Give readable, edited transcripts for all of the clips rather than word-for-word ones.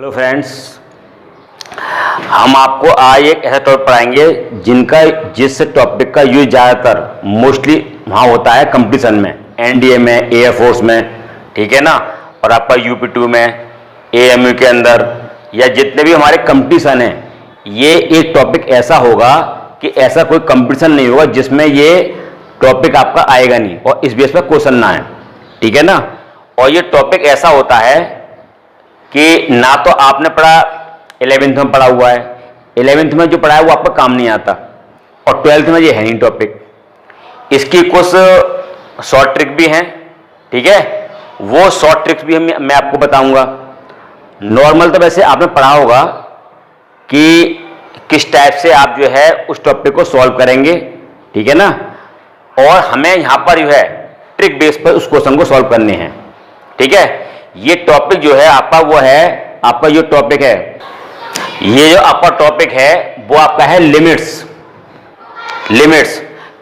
Hello friends, हम आपको आज एक ऐसा टॉपिक पढ़ाएंगे जिस टॉपिक का यूज ज़्यादातर मोस्टली वहाँ होता है कंपटीशन में, एनडीए में, एयरफोर्स में, ठीक है ना, और आपका यूपी2 में, एएमयू के अंदर या जितने भी हमारे कंपटीशन हैं, ये एक टॉपिक ऐसा होगा कि ऐसा कोई कंपटीशन नहीं होगा जिसमें ये टॉपिक आपका आएगा नहीं और इस बेस पर क्वेश्चन ना आए, ठीक है ना। और ये टॉपिक ऐसा होता है कि ना तो आपने पढ़ा 11th में पढ़ा हुआ है, 11th में जो पढ़ा है वो आपका काम नहीं आता, और 12th में ये है नहीं टॉपिक। इसकी कुछ शॉर्ट ट्रिक भी हैं, ठीक है, वो शॉर्ट ट्रिक्स भी मैं आपको बताऊंगा। नॉर्मल तो वैसे आपने पढ़ा होगा कि किस टाइप से आप जो है उस टॉपिक को सॉल्व करेंगे, ठीक है ना, और हमें यहाँ पर जो है ट्रिक बेस पर उस क्वेश्चन को सॉल्व करने हैं, ठीक है। ये टॉपिक जो है आपका वो है, आपका जो टॉपिक है, ये जो आपका टॉपिक है वो आपका है लिमिट्स।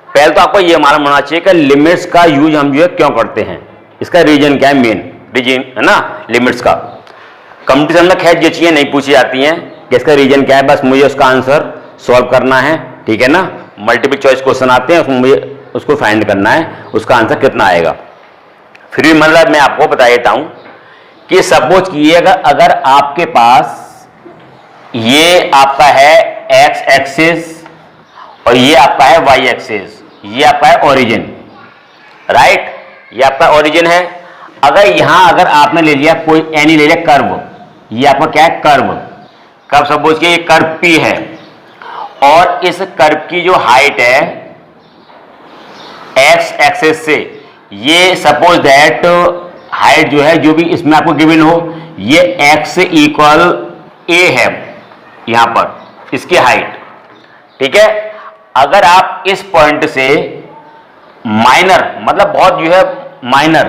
पहले तो आपको ये मालूम होना चाहिए कि लिमिट्स का यूज हम जो है क्यों करते हैं, इसका रीजन क्या है, मेन रीजन है ना लिमिट्स का। कंपटीशन में खैर ये चीजें नहीं पूछी जाती हैं कि इसका रीजन क्या है, बस मुझे उसका आंसर सॉल्व करना है, ठीक है ना। मल्टीपल चॉइस क्वेश्चन आते हैं, उसमें मुझे उसको फाइंड करना है, उसका आंसर कितना आएगा। फिर भी मतलब मैं आपको बता देता हूं कि सपोज कीजिएगा अगर आपके पास ये आपका है एक्स एक्सिस और ये आपका है वाई एक्सिस, ये आपका है ओरिजिन, राइट, ये आपका ओरिजिन है। अगर आपने ले लिया कोई एनी ले लिया कर्व, ये आपका क्या है कर्व सपोज कि ये कर्व P है और इस कर्व की जो हाइट है एक्स एक्सिस से, ये सपोज दैट हाइट जो है जो भी इसमें आपको गिवन हो, ये x इक्वल a है यहां पर इसकी हाइट, ठीक है। अगर आप इस पॉइंट से माइनर मतलब बहुत जो है माइनर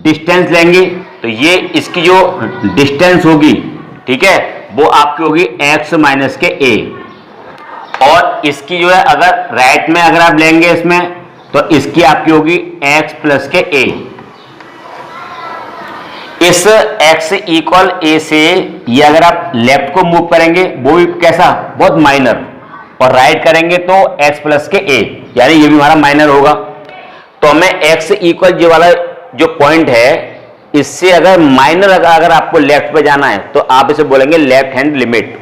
डिस्टेंस लेंगे तो ये इसकी जो डिस्टेंस होगी, ठीक है, वो आपकी होगी x माइनस के a, और इसकी जो है अगर राइट में अगर आप लेंगे इसमें तो इसकी आपकी होगी x प्लस के a। इस x इक्वल a से ये अगर आप लेफ्ट को मूव करेंगे वो भी कैसा बहुत माइनर, और राइट करेंगे तो x प्लस के a, यानी ये भी हमारा माइनर होगा। तो हमें x इक्वल ये वाला जो पॉइंट है इससे अगर माइनर अगर आपको लेफ्ट पे जाना है तो आप इसे बोलेंगे लेफ्ट हैंड लिमिट,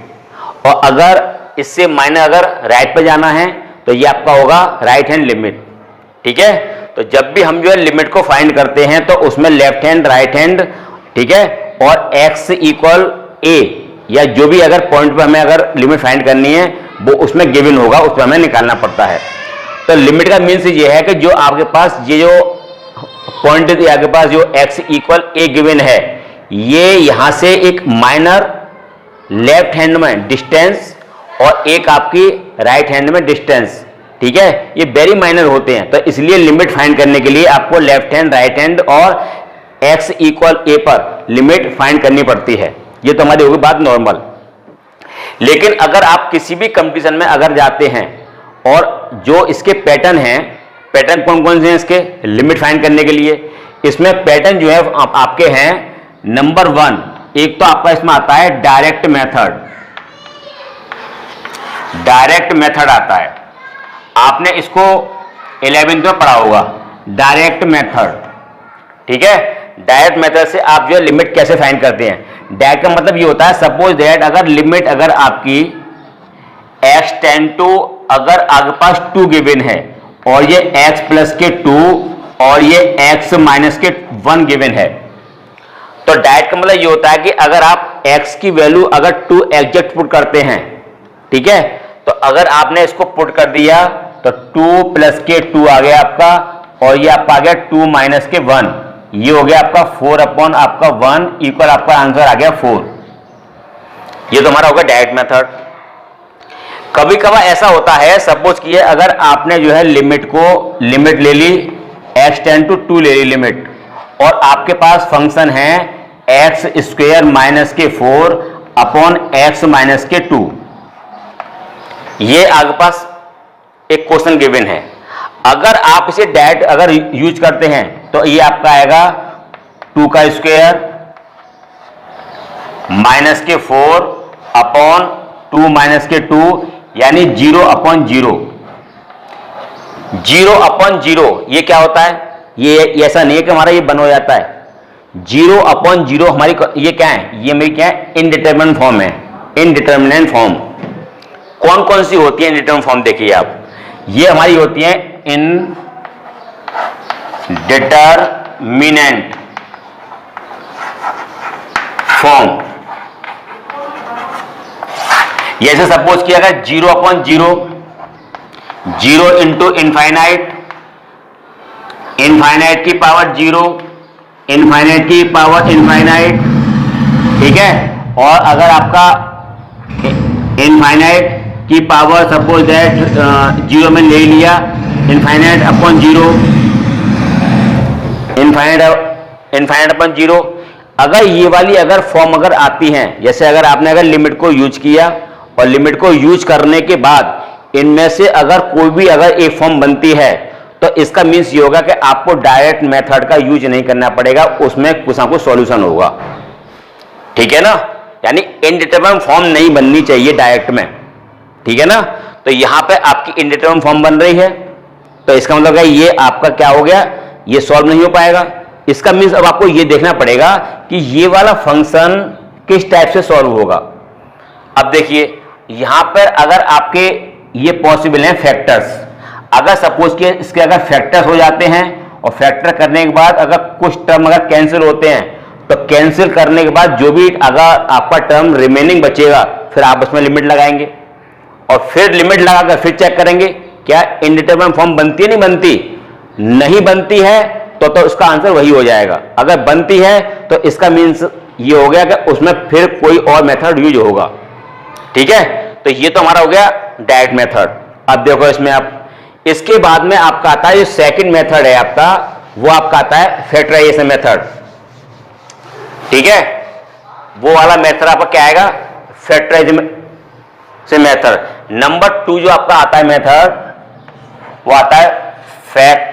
और अगर इससे माइनर अगर राइट पे जाना है तो ये आपका होगा राइट हैंड लिमिट, ठीक है। तो जब भी हम जो है लिमिट को फाइंड करते हैं तो उसमें लेफ्ट हैंड राइट हैंड, ठीक है, और x इक्वल a या जो भी अगर पॉइंट पे हमें अगर लिमिट फाइंड करनी है वो उसमें गिवन होगा, उस पर हमें निकालना पड़ता है। तो लिमिट का मीन्स ये है कि जो आपके पास ये जो पॉइंट है आपके पास जो x इक्वल a गिवन है, ये यहां से एक माइनर लेफ्ट हैंड में डिस्टेंस और एक आपकी राइट हैंड में डिस्टेंस, ठीक है, ये वेरी माइनर होते हैं। तो इसलिए लिमिट फाइंड करने के लिए आपको लेफ्ट हैंड राइट हैंड और x इक्वल a पर लिमिट फाइंड करनी पड़ती है। ये तो हमारी होगी बात नॉर्मल। लेकिन अगर आप किसी भी कंपटीशन में अगर जाते हैं और जो इसके पैटर्न हैं, पैटर्न कौन कौन से हैं इसके लिमिट फाइंड करने के लिए, इसमें पैटर्न जो है आपके हैं नंबर 1, एक तो आपका इसमें आता है डायरेक्ट मेथड आता है, आपने इसको 11th में पढ़ा होगा डायरेक्ट मेथड, ठीक है। डायरेक्ट मेथड से आप जो है लिमिट कैसे फाइंड करते हैं। डायरेक्ट का मतलब ये होता है सपोज दैट अगर लिमिट अगर आपकी x टेंड टू अगर आपके पास 2 गिवन है और ये x प्लस के 2 और ये x माइनस के 1 गिवन है, तो डायरेक्ट का मतलब ये होता है कि अगर आप x की वैल्यू अगर 2 एग्जैक्ट पुट करते हैं, ठीक है, तो अगर आपने इसको पुट कर दिया तो 2 प्लस के 2 आ गया आपका, और ये आपका आ गया 2 माइनस के 1, ये हो गया आपका 4 अपॉन आपका 1 इक्वल आपका आंसर आ गया 4। ये तो हमारा होगा डायरेक्ट मेथड। कभी कभार ऐसा होता है सपोज किए अगर आपने जो है लिमिट ले ली x टेंड टू 2 ले ली लिमिट, और आपके पास फंक्शन है x स्क्वायर माइनस के 4 अपॉन x माइनस के 2, ये आपके पास एक क्वेश्चन गिवन है। अगर आप इसे डायरेक्ट अगर यूज करते हैं तो ये आपका आएगा 2 का स्क्वायर -4 अपॉन 2 -2 यानी 0/0। 0/0 ये क्या होता है? ये ऐसा नहीं है कि हमारा ये बन हो जाता है। 0/0 हमारी ये क्या है? ये मेरी क्या है? इनडिटरमिनेंट फॉर्म है। इनडिटरमिनेंट फॉर्म कौन कौन सी होती है इनडिटरमिनेंट फॉर्म? देखिए आप, ये हमारी होती है इनडिटरमिनेंट फॉर्म। जैसे सपोज किया अगर 0/0, 0 इंटू इनफाइनाइट, इनफाइनाइट की पावर 0, इनफाइनाइट की पावर इनफाइनाइट, ठीक है। और अगर आपका इनफाइनाइट की पावर सपोज दैट 0 में ले लिया, इनफाइनाइट अपॉन 0, इनफाइनाइट अपॉन 0। अगर ये वाली अगर फॉर्म अगर आती है, जैसे अगर आपने अगर लिमिट को यूज किया और लिमिट को यूज करने के बाद इनमें से अगर कोई भी अगर एक फॉर्म बनती है, तो इसका मीन्स ये होगा कि आपको डायरेक्ट मेथड का यूज नहीं करना पड़ेगा, उसमें कुछ ना कुछ सॉल्यूशन होगा, ठीक है ना। यानी इनडिटरमिनेंट फॉर्म नहीं बननी चाहिए डायरेक्ट में, ठीक है ना। तो यहां पे आपकी इनडिटरमिनेंट फॉर्म बन रही है, तो इसका मतलब है ये आपका क्या हो गया? ये सॉल्व नहीं हो पाएगा। इसका मीन्स अब आपको ये देखना पड़ेगा कि ये वाला फंक्शन किस टाइप से सॉल्व होगा। अब देखिए यहां पर अगर आपके ये पॉसिबल हैं फैक्टर्स, अगर सपोज कि इसके अगर फैक्टर्स हो जाते हैं और फैक्टर करने के बाद अगर कुछ टर्म अगर कैंसिल होते हैं, तो कैंसिल करने के बाद जो भी अगर आपका टर्म रिमेनिंग बचेगा, फिर आप उसमें लिमिट लगाएंगे और फिर लिमिट लगाकर फिर चेक करेंगे क्या इनडिटरमिनेंट फॉर्म बनती है नहीं बनती। नहीं बनती है तो उसका आंसर वही हो जाएगा। अगर बनती है तो इसका मीन्स ये हो गया कि उसमें फिर कोई और मेथड यूज होगा, ठीक है। तो ये तो हमारा हो गया डायरेक्ट मेथड। अब देखो इसमें आप, इसके बाद में आपका आता है जो सेकंड मेथड है आपका, वो आपका आता है फैक्टराइजेशन मेथड, ठीक है। वो वाला मेथड आपका क्या आएगा? Factorisation method. नंबर 2 जो आपका आता है मेथड, वो आता है फैक्टराइजेशन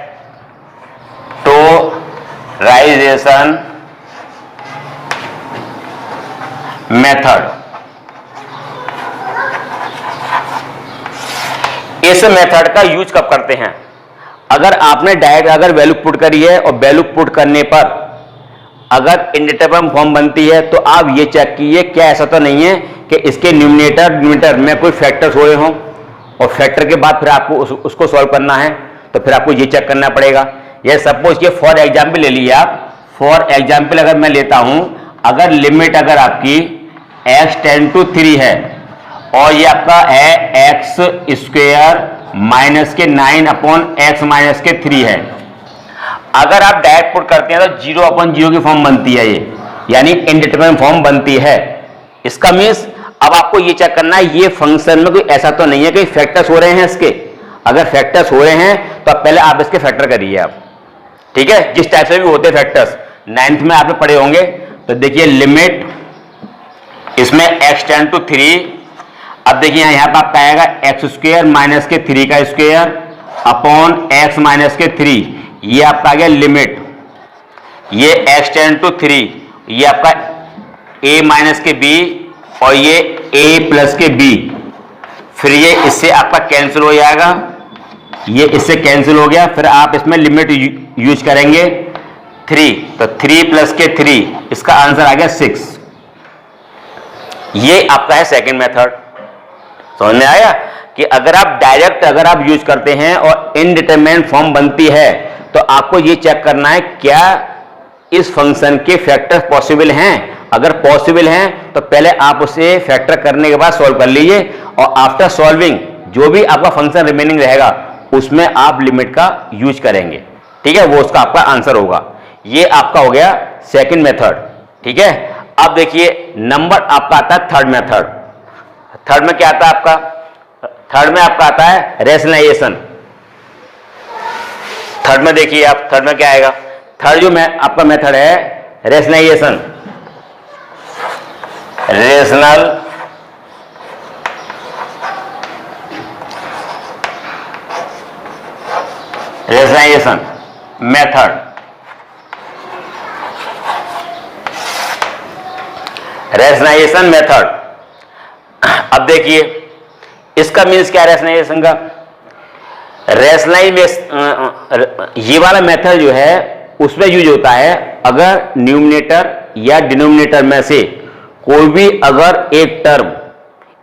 मेथड। इस मेथड का यूज कब करते हैं? अगर आपने डायरेक्ट अगर वैल्यू पुट करी है और वैल्यू पुट करने पर अगर इनडिटरमिनेंट फॉर्म बनती है, तो आप ये चेक कीजिए क्या ऐसा तो नहीं है कि इसके न्यूमरेटर डिनोमिनेटर में कोई फैक्टर्स हो रहे हों और फैक्टर के बाद फिर आपको उसको सॉल्व करना है, तो फिर आपको ये चेक करना पड़ेगा। ये सपोज कि फॉर एग्जाम्पल ले लीजिए आप, फॉर एग्जाम्पल अगर मैं लेता हूं, अगर लिमिट अगर आपकी x टेंड टू 3 है और ये आपका है x स्क्वेयर -9 अपॉन x -3 है, अगर आप डायरेक्ट पुट करते हैं तो 0/0 की फॉर्म बनती है ये, यानी इनडिटरमिनेंट फॉर्म बनती है। इसका मीन्स अब आपको ये चेक करना है ये फंक्शन में कोई ऐसा तो नहीं है कि फैक्टर्स हो रहे हैं इसके। अगर फैक्टर्स हो रहे हैं तो पहले आप इसके फैक्टर करिए आप, ठीक है, जिस टाइप से भी होते फैक्टर्स 9th में आपने पढ़े होंगे। तो देखिए लिमिट इसमें x टेंड टू 3, अब देखिए यहां पर आपका आएगा x स्क्वेयर -3 का स्क्वेयर अपॉन x -3, ये आपका आ गया लिमिट। ये x टेंड टू 3, ये आपका a माइनस के b और ये a प्लस के b, फिर ये इससे आपका कैंसिल हो जाएगा, ये इससे कैंसिल हो गया, फिर आप इसमें लिमिट यूज करेंगे 3, तो 3 प्लस के 3, इसका आंसर आ गया 6। ये आपका है सेकंड मेथड। समझ में आया कि अगर आप डायरेक्ट अगर आप यूज करते हैं और इनडिटरमिनेंट फॉर्म बनती है, तो आपको ये चेक करना है क्या इस फंक्शन के फैक्टर्स पॉसिबल हैं। अगर पॉसिबल हैं तो पहले आप उसे फैक्टर करने के बाद सॉल्व कर लीजिए और आफ्टर सॉल्विंग जो भी आपका फंक्शन रिमेनिंग रहेगा उसमें आप लिमिट का यूज करेंगे, ठीक है, वो उसका आपका आंसर होगा। ये आपका हो गया सेकंड मेथड, ठीक है। अब देखिए नंबर आपका आता है थर्ड मेथड। थर्ड में क्या आता है आपका? थर्ड में आपका आता है रेशनलाइजेशन। थर्ड में देखिए आप, थर्ड में क्या आएगा? थर्ड जो आपका मेथड है rationalisation, rationalisation method. Rationalisation method. अब देखिए इसका मीन्स क्या है रैशनलाइजेशन का। ये वाला मेथड जो है उसमें यूज होता है अगर न्यूमरेटर या डिनोमिनेटर में से कोई भी अगर एक टर्म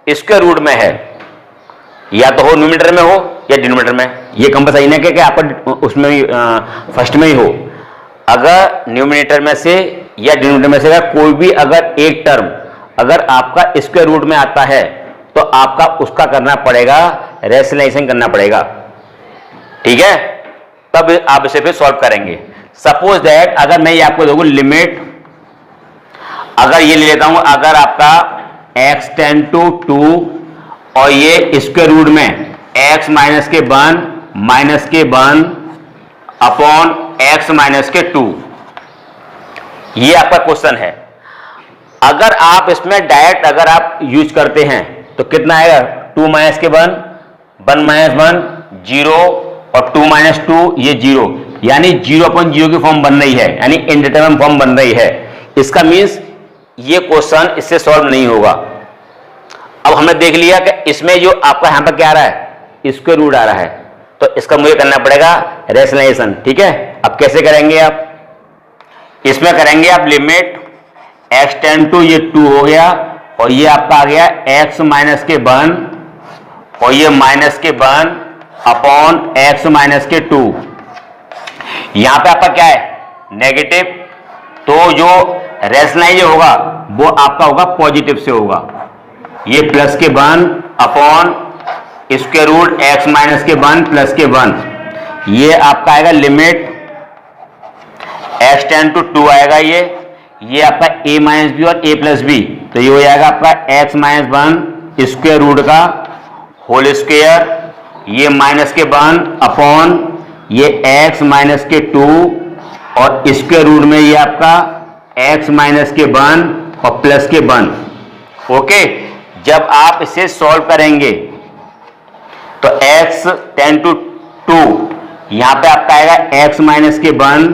स्क्वायर रूट में है, या तो हो न्यूमरेटर में हो या डिनोमिनेटर में, ये कंपल्सरी नहीं है कि आप उसमें भी फर्स्ट में ही हो। अगर न्यूमरेटर में से या डिनोमिनेटर में से अगर कोई भी अगर एक टर्म अगर आपका स्क्वायर रूट में आता है तो आपका उसका करना पड़ेगा, रैशनलाइजेशन करना पड़ेगा। ठीक है, तब आप इसे फिर सॉल्व करेंगे। सपोज दैट अगर मैं ये आपको देखूं लिमिट, अगर ये ले लेता हूं, अगर आपका x टेंड टू 2 और ये स्क्वायर रूट में x माइनस के 1 माइनस के 1 अपॉन x माइनस के 2, ये आपका क्वेश्चन है। अगर आप इसमें डायरेक्ट अगर आप यूज करते हैं तो कितना आएगा, 2 माइनस के 1 1 माइनस 1 0 और 2 माइनस 2 ये 0, यानी 0/0 की फॉर्म बन रही है, यानी इनडिटरमिनेट फॉर्म बन रही है। इसका मीन्स ये क्वेश्चन इससे सॉल्व नहीं होगा। अब हमने देख लिया कि इसमें जो आपका यहां पर क्या आ रहा है, स्क्वायर रूट आ रहा है, तो इसका मुझे करना पड़ेगा रैशनलाइजेशन। ठीक है, अब कैसे करेंगे आप, इसमें करेंगे आप लिमिट x टेंड टू ये 2 हो गया और ये आपका आ गया x माइनस के 1 और ये माइनस के 1 अपॉन x माइनस के 2। यहां पे आपका क्या है, नेगेटिव, तो जो रैशनलाइज होगा वो आपका होगा पॉजिटिव से होगा। ये प्लस के 1 upon square root x minus के 1 प्लस के 1, ये आपका आएगा लिमिट x टेंड टू 2 आएगा, ये आपका a माइनस बी और a प्लस बी, तो ये हो जाएगा आपका x माइनस 1 स्क्वायर रूट का होल स्क्वायर, ये माइनस के 1 अपॉन ये x माइनस के 2 और स्क्वायर रूट में ये आपका x माइनस के 1 और प्लस के 1। ओके, जब आप इसे सॉल्व करेंगे तो x टेंड टू 2, यहां पे आपका आएगा x माइनस के 1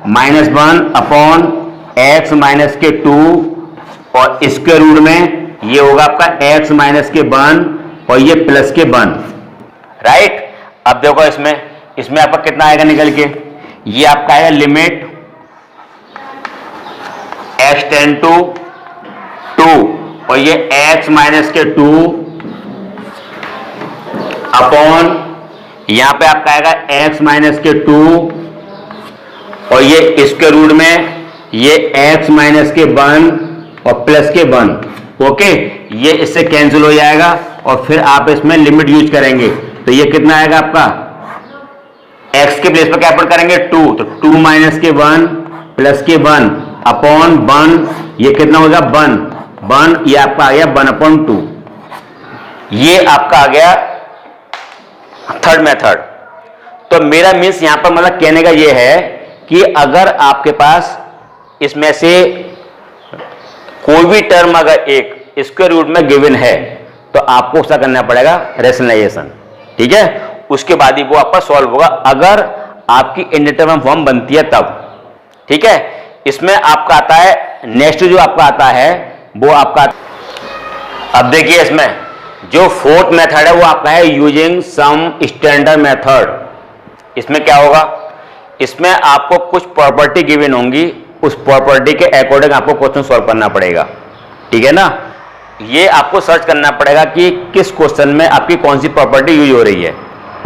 माइनस 1 अपॉन x माइनस के 2 और स्क्वायर रूट में ये होगा आपका x माइनस के 1 और ये प्लस के 1। राइट, अब देखो इसमें आपका कितना आएगा निकल के, ये आपका आएगा लिमिट x टेंड टू 2 और ये x माइनस के 2 अपॉन यहां पे आपका आएगा x माइनस के 2 और ये स्क्वायर रूट में ये x माइनस के 1 और प्लस के 1। ओके, ये इससे कैंसिल हो जाएगा और फिर आप इसमें लिमिट यूज करेंगे, तो ये कितना आएगा आपका, x के प्लेस पर क्या पुट करेंगे 2, तो 2 माइनस के 1 प्लस के 1 अपॉन 1, ये कितना होगा 1, ये आपका आ गया 1/2। ये आपका आ गया थर्ड मेथड। तो मेरा मीन्स यहां पर मतलब कहने का ये है कि अगर आपके पास इसमें से कोई भी टर्म अगर एक स्क्वायर रूट में गिवन है तो आपको उसका करना पड़ेगा रैशनलाइजेशन। ठीक है, उसके बाद ही वो आपका सॉल्व होगा अगर आपकी इंडिटरमिनेट फॉर्म बनती है तब। ठीक है, इसमें आपका आता है नेक्स्ट जो आपका आता है वो आपका, अब देखिए इसमें जो फोर्थ मेथड है वो आपका है यूजिंग सम स्टैंडर्ड मेथड। इसमें क्या होगा, इसमें आपको कुछ प्रॉपर्टी गिवन होंगी, उस प्रॉपर्टी के अकॉर्डिंग आपको क्वेश्चन सॉल्व करना पड़ेगा। ठीक है ना, ये आपको सर्च करना पड़ेगा कि किस क्वेश्चन में आपकी कौन सी प्रॉपर्टी यूज हो रही है।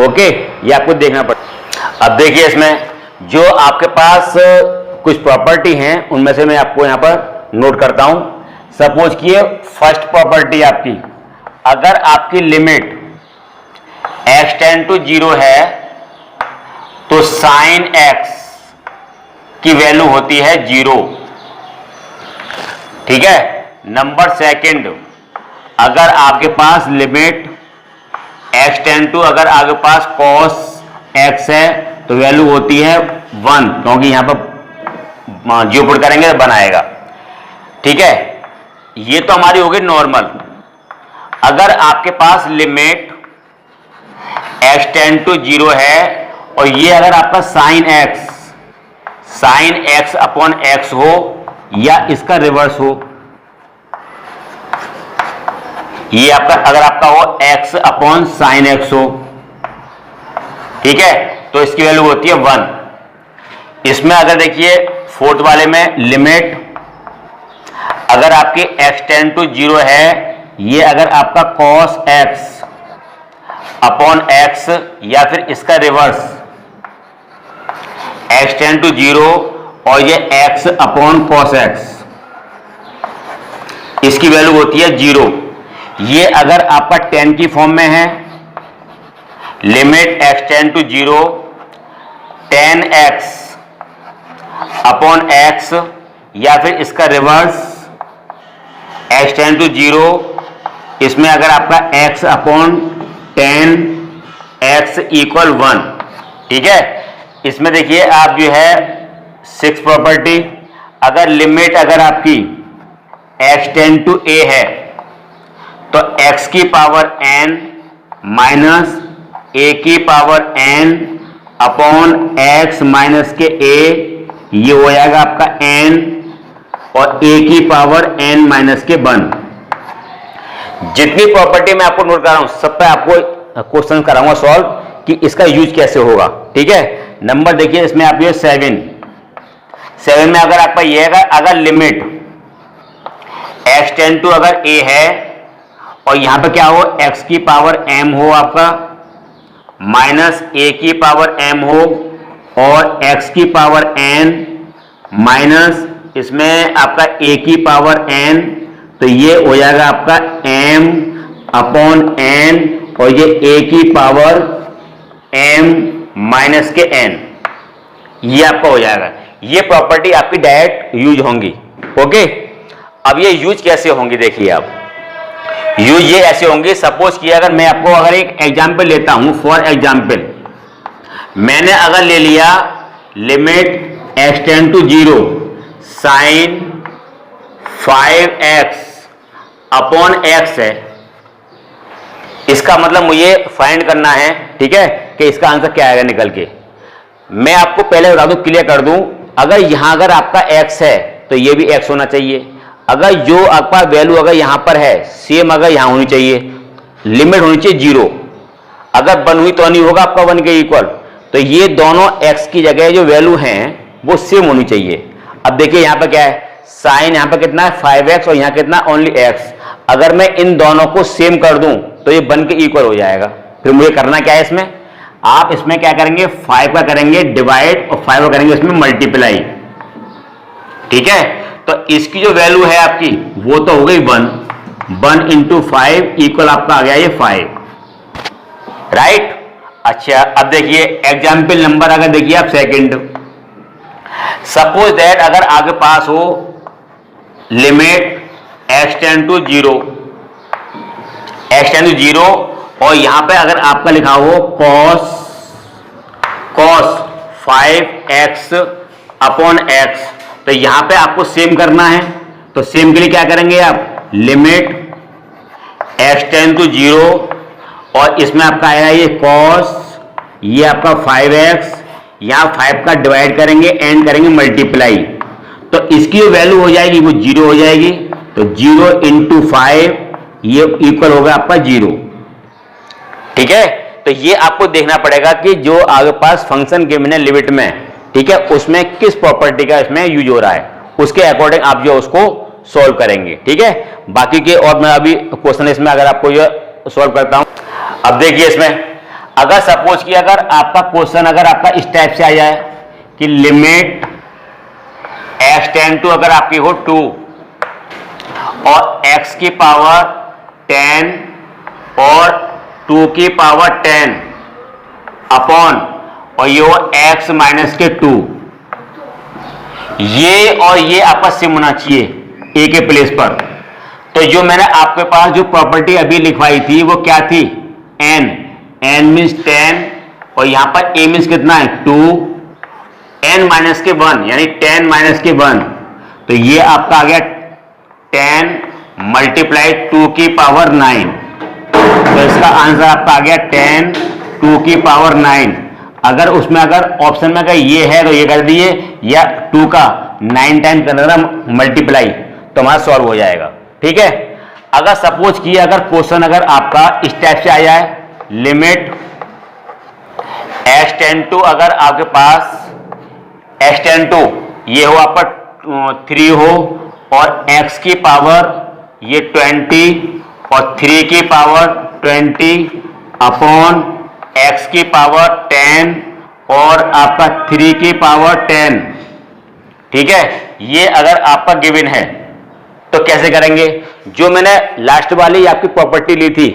ओके, ये आपको देखना पड़ेगा। अब देखिए इसमें जो आपके पास कुछ प्रॉपर्टी हैं उनमें से मैं आपको यहां पर नोट करता हूं। सपोज किए फर्स्ट प्रॉपर्टी आपकी, अगर आपकी लिमिट x टेंड टू 0 है तो साइन x की वैल्यू होती है 0। ठीक है, नंबर सेकंड, अगर आपके पास लिमिट x टेंड टू अगर आपके पास cos x है तो वैल्यू होती है 1, क्योंकि यहां पर जो पुट करेंगे तो बनाएगा। ठीक है, ये तो हमारी होगी नॉर्मल। अगर आपके पास लिमिट x टेंड टू 0 है और ये अगर आपका साइन x अपॉन x हो या इसका रिवर्स हो, ये आपका अगर आपका हो x अपॉन साइन एक्स हो, ठीक है, तो इसकी वैल्यू होती है 1। इसमें अगर देखिए फोर्थ वाले में लिमिट अगर आपकी x टेंड टू 0 है, ये अगर आपका cos x अपॉन x या फिर इसका रिवर्स x टेंड टू 0 और ये x अपॉन cos x, इसकी वैल्यू होती है 0। ये अगर आपका 10 की फॉर्म में है, limit x tend to 0 10x upon x या फिर इसका रिवर्स x टेंड टू 0, इसमें अगर आपका x अपॉन 10x इक्वल 1, ठीक है। इसमें देखिए आप जो है 6 प्रॉपर्टी, अगर लिमिट अगर आपकी x टेंड टू a है तो x की पावर n माइनस a की power n upon x minus के a, ये हो जाएगा आपका n और a की पावर n माइनस के 1। जितनी प्रॉपर्टी मैं आपको नोट कर रहा हूं सब पे आपको क्वेश्चन कराऊंगा सॉल्व कि इसका यूज कैसे होगा, ठीक है। नंबर देखिए इसमें आप ये 7 में अगर आपका ये है अगर लिमिट x टेंड टू अगर a है और यहां पे क्या हो x की पावर m हो आपका माइनस a की पावर m हो और x की पावर n माइनस इसमें आपका a की पावर n, तो ये हो जाएगा आपका m अपॉन n और ये a की पावर m माइनस के n, ये आपका हो जाएगा। ये प्रॉपर्टी आपकी डायरेक्ट यूज होंगी, ओके। अब ये यूज कैसे होंगी देखिए आप, यूज ये ऐसे होंगे, सपोज कि अगर मैं आपको अगर एक एग्जांपल लेता हूं, फॉर एग्जांपल मैंने अगर ले लिया limit x tend to 0 sine 5x upon x है, इसका मतलब मुझे फाइंड करना है, ठीक है, कि इसका आंसर क्या आएगा निकल के। मैं आपको पहले बता दूं, क्लियर कर दूं, अगर यहां अगर आपका x है तो ये भी x होना चाहिए, अगर जो आपका वैल्यू अगर यहां पर है सेम अगर यहां होनी चाहिए, लिमिट होनी चाहिए 0, अगर 1 हुई तो नहीं होगा आपका 1 के इक्वल, तो ये दोनों x की जगह जो वैल्यू हैं वो सेम होनी चाहिए। अब देखिए यहां पर क्या है, साइन यहां पर कितना है 5x और यहां कितना ओनली x, अगर मैं इन दोनों को सेम कर दूं तो ये 1 के इक्वल हो जाएगा। फिर मुझे करना क्या है इसमें, आप इसमें क्या करेंगे 5 का करेंगे डिवाइड और 5 का करेंगे इसमें मल्टीप्लाई, ठीक है। तो इसकी जो वैल्यू है आपकी वो तो हो गई 1 इंटू 5 इक्वल आपका आ गया ये 5, राइट। अच्छा अब देखिए एग्जाम्पल नंबर अगर देखिए आप सेकंड, सपोज दैट अगर आपके पास हो लिमिट x टेंड टू 0 और यहां पे अगर आपका लिखा हो cos 5x अपॉन x, तो यहां पे आपको सेम करना है, तो सेम के लिए क्या करेंगे आप लिमिट x टेंड टू 0 और इसमें आपका आया ये cos, ये आपका 5x, यहां 5 का डिवाइड करेंगे एंड करेंगे मल्टीप्लाई, तो इसकी जो वैल्यू हो जाएगी वो 0 हो जाएगी, तो 0 इंटू 5 ये इक्वल होगा आपका 0, ठीक है। तो ये आपको देखना पड़ेगा कि जो आपके पास फंक्शन गिवन है लिमिट में, ठीक है, उसमें किस प्रॉपर्टी का इसमें यूज हो रहा है, उसके अकॉर्डिंग आप जो उसको सॉल्व करेंगे, ठीक है। बाकी के और मैं अभी क्वेश्चन इसमें अगर आपको ये सॉल्व करता हूं, अब देखिए इसमें अगर सपोज कि अगर आपका क्वेश्चन अगर आपका इस टाइप से आ जाए कि लिमिट x टेंड टू अगर आपकी हो 2 और x की पावर 10 और 2 की पावर 10 अपॉन और ये हो x माइनस के 2, ये और ये आपस से होना चाहिए a के प्लेस पर। तो जो मैंने आपके पास जो प्रॉपर्टी अभी लिखवाई थी वो क्या थी, n मीन्स 10 और यहां पर a मीन्स कितना है 2, n माइनस के 1 यानी 10 माइनस के 1, तो ये आपका आ गया 10 मल्टीप्लाई 2 की पावर 9, तो इसका आंसर आपका आ गया 10 2 की पावर 9। अगर उसमें अगर ऑप्शन में अगर ये है तो ये कर दिए, या 2 का 9 टाइम करना मल्टीप्लाई, तो हमारा सॉल्व हो जाएगा, ठीक है। अगर सपोज किए अगर क्वेश्चन अगर आपका इस टाइप से आ जाए, लिमिट x टेंड टू, अगर आपके पास x टेंड टू ये हो आपका 3 हो और x की पावर ये 20 और 3 की पावर 20 अपॉन x की पावर 10 और आपका 3 की पावर 10, ठीक है। ये अगर आपका गिवन है तो कैसे करेंगे? जो मैंने लास्ट वाली आपकी प्रॉपर्टी ली थी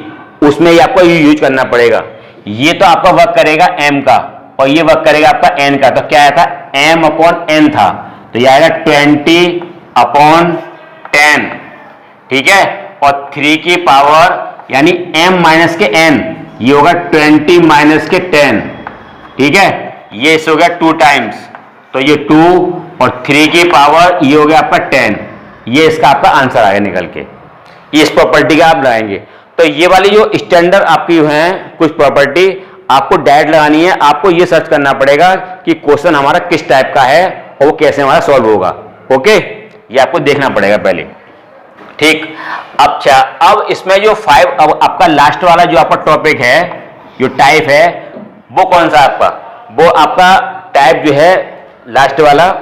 उसमें ये आपको यूज करना पड़ेगा। ये तो आपका वर्क करेगा m का और ये वर्क करेगा आपका n का। तो क्या आया था? m अपॉन n था, तो ये आएगा 20 अपॉन 10, ठीक है। और 3 की पावर यानी m माइनस के n, ये होगा 20 माइनस के 10, ठीक है। ये इस हो गया 2 टाइम्स, तो ये 2 और 3 की पावर ये हो गया आपका 10। ये इसका आपका आंसर आएगा निकल के। इस प्रॉपर्टी का आप लगाएंगे तो ये वाली जो स्टैंडर्ड आपकी हैं कुछ प्रॉपर्टी आपको डायरेक्ट लगानी है। आपको ये सर्च करना पड़ेगा कि क्वेश्चन हमारा किस टाइप का है और वो कैसे हमारा सॉल्व होगा। ओके, ये आपको देखना पड़ेगा पहले, ठीक। अच्छा, अब इसमें जो 5 अब आपका लास्ट वाला जो आपका टॉपिक है, जो टाइप है, वो कौन सा आपका? वो आपका टाइप जो है लास्ट वाला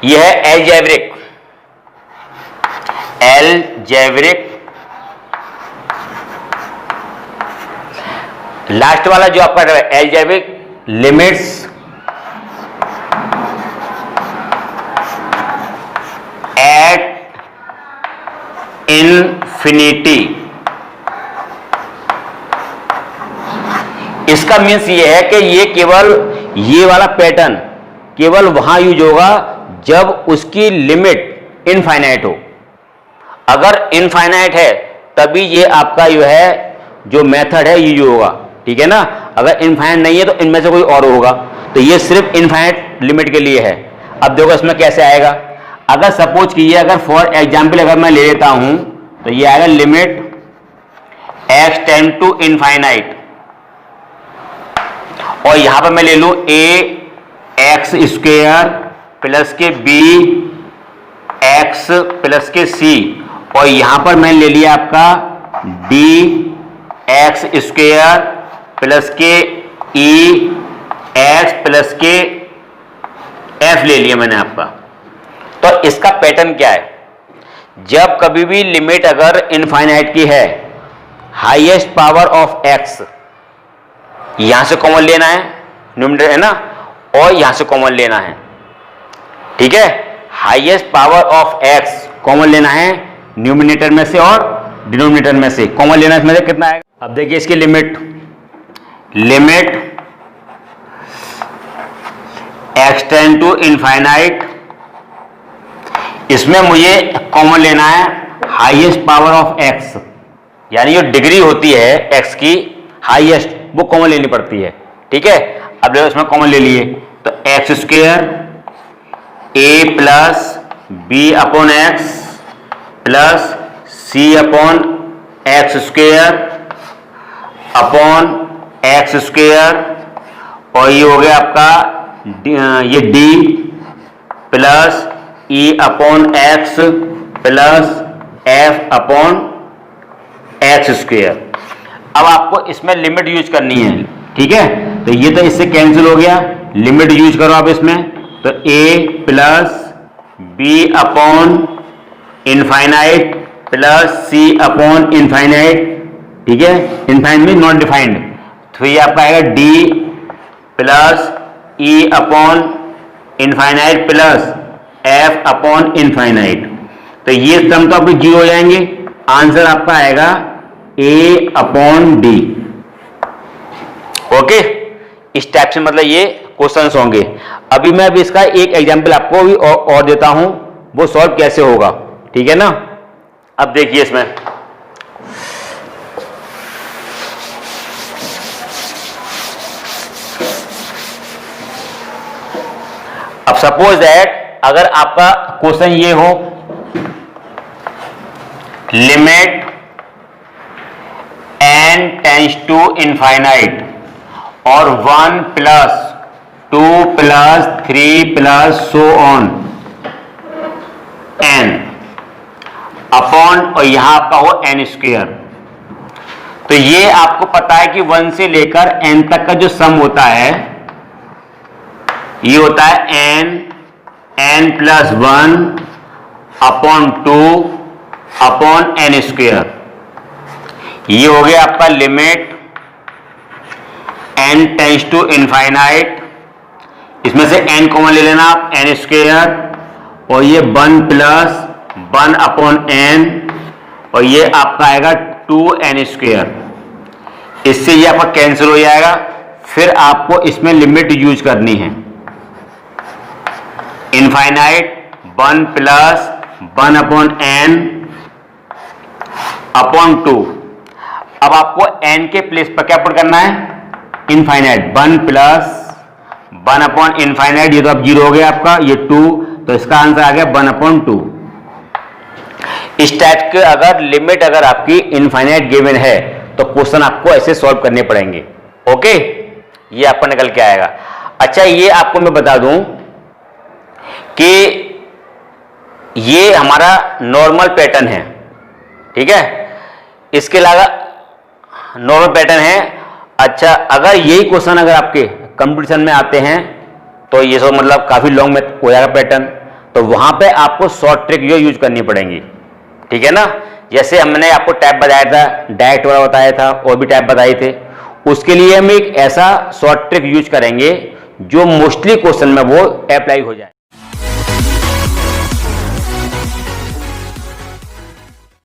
ये है एलजेब्रिक। एलजेब्रिक लास्ट वाला जो आपका एलजेब्रिक लिमिट्स एट इन्फिनिटी। इसका मीन्स ये है कि ये केवल ये वाला पैटर्न केवल वहां यूज होगा जब उसकी लिमिट इनफाइनाइट हो। अगर इनफाइनाइट है तभी ये आपका जो है जो मेथड है ये यूज होगा, ठीक है ना। अगर इनफाइनाइट नहीं है तो इनमें से कोई और होगा। तो ये सिर्फ इनफाइनाइट लिमिट के लिए है। अब देखो इसमें कैसे आएगा। अगर सपोज कीजिए, अगर फॉर एग्जाम्पल अगर मैं ले लेता हूं तो ये आएगा limit x tend to infinite, और यहां पर मैं ले लूं a x स्क्वेयर प्लस के b x प्लस के c, और यहां पर मैंने ले लिया आपका d x स्क्वेयर प्लस के e x प्लस के f ले लिया मैंने आपका। तो इसका पैटर्न क्या है? जब कभी भी लिमिट अगर इनफाइनाइट की है, हाईएस्ट पावर ऑफ x यहां से कॉमन लेना है, न्यूमरेटर है ना, और यहां से कॉमन लेना है, ठीक है। Highest power of x common लेना है न्यूमिनेटर में से और डिनोमिनेटर में से। कॉमन लेना इसमें से कितना आएगा? अब देखिए इसकी limit x tend to infinite, इसमें मुझे कॉमन लेना है हाईएस्ट पावर ऑफ x, यानी जो डिग्री होती है x की हाईएस्ट वो कॉमन लेनी पड़ती है, ठीक है। अब देखो इसमें कॉमन ले लिए तो x square a plus b upon x plus c upon x square upon x square, और ये हो गया आपका ये d plus e upon x plus f upon x square. अब आपको इसमें लिमिट यूज करनी है, ठीक है। तो ये तो इससे कैंसिल हो गया, लिमिट यूज करो आप इसमें। तो a plus b upon infinite plus c upon infinite, ठीक है। Infinite mean not defined. तो ये आपका आएगा d plus e upon infinite plus f upon infinite. तो ये सम तो आपके जीरो हो जाएंगे, आंसर आपका आएगा a अपॉन डी। ओके, इस टाइप से मतलब ये क्वेश्चंस होंगे। अभी मैं भी इसका एक एग्जांपल आपको भी और देता हूं, वो सॉल्व कैसे होगा, ठीक है ना। अब देखिए इसमें अब सपोज दैट अगर आपका क्वेश्चन ये हो limit n tends to infinite और 1 plus 2 plus 3 plus so on n, upon और यहां आपका हो n स्क्वायर। तो ये आपको पता है कि 1 से लेकर n तक का जो सम होता है ये होता है n plus 1 upon 2 upon n square. ये हो गया आपका limit n tends to infinite, इसमें से n कॉमन ले लेना आप, n स्क्वायर, और ये 1 प्लस 1 अपॉन n, और ये आपका आएगा 2n स्क्वायर। इससे ये आपका कैंसिल हो जाएगा। फिर आपको इसमें लिमिट यूज करनी है, infinite 1 plus 1 upon n upon 2। अब आपको n के प्लेस पर क्या पुट करना है, इनफाइनाइट, 1 प्लस 1 अपॉन इनफाइनाइट, ये तो अब 0 हो गया आपका, ये 2, तो इसका आंसर आ गया 1 अपॉन 2। इस टाइप के अगर लिमिट अगर आपकी इनफाइनाइट गिवन है तो क्वेश्चन आपको ऐसे सॉल्व करने पड़ेंगे। ओके, ये आपको निकल के आएगा। अच्छा, ये आपको मैं बता दूं कि ये हमारा नॉर्मल पैटर्न है, ठीक है, इसके अलावा नॉर्मल पैटर्न है। अच्छा, अगर यही क्वेश्चन अगर आपके कंपटीशन में आते हैं तो ये सब मतलब काफी लॉन्ग में हो जाएगा पैटर्न, तो वहां पे आपको शॉर्ट ट्रिक जो यूज करनी पड़ेंगी, ठीक है ना। जैसे हमने आपको टैप बताया था, डायरेक्ट वाला बताया था, और भी टैप बताए थे, उसके लिए हम एक ऐसा शॉर्ट ट्रिक यूज करेंगे जो मोस्टली क्वेश्चन में वो अप्लाई हो जाए।